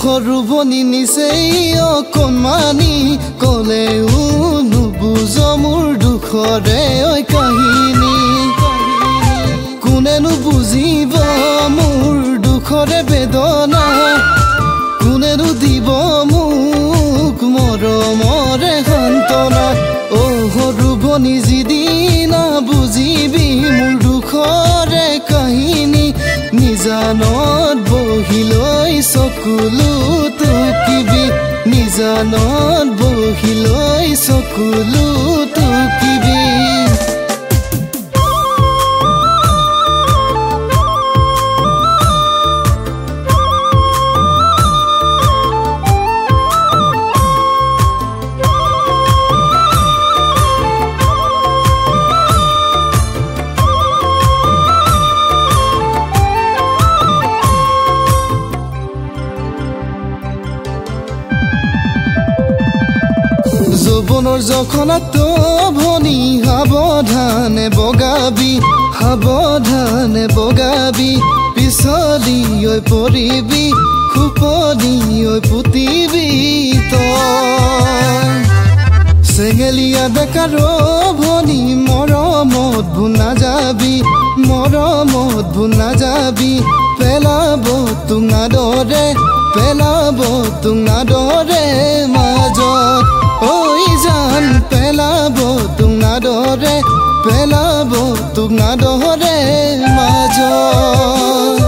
সৰুবনি নিচেই অকণমানি কলেও নুবুজ মোৰ দুখৰে ঐ কাহিনী কোনেনো বুজিব মোৰ দুখৰে বেদনা কোনেনো দিব মোক মৰমৰে সান্তনা সৰুবনি যিদিনা বুজিবি মোৰ দুখৰে কাহিনী নিজানত বহিলৈ চকুলো টুকিবি নিজানত বহিলৈ চকুলো টুকিবি যৌৱনৰ জখনাত ভনী সাৱধানে বগাবি পিছলি ঐ পৰিবি খুপনি ঐ পুতিবি তই চেঙেলীয়া বেকাৰ ভনী মৰমত ভুল নাযাবি পেলাব তুঙা দৰে মাজত ঐ জান পেলাব তুঙা দৰে মাজত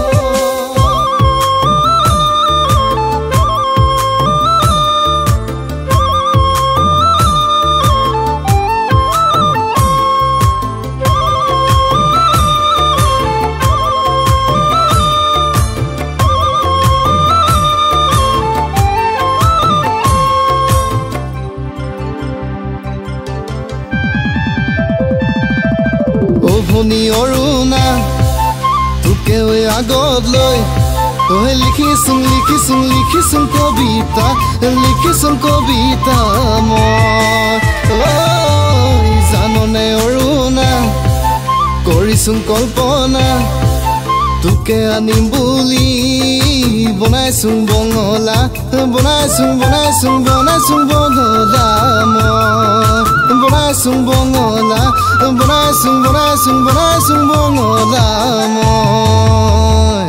ভনী অৰুণা তোকে আগত লৈ লিখিছোন কবিতা মই জাননে অৰুণা কৰিছোন কল্পনা তোকে আনিম বুলি বনাইছোন বঙলা বনাইছোন বঙলা মই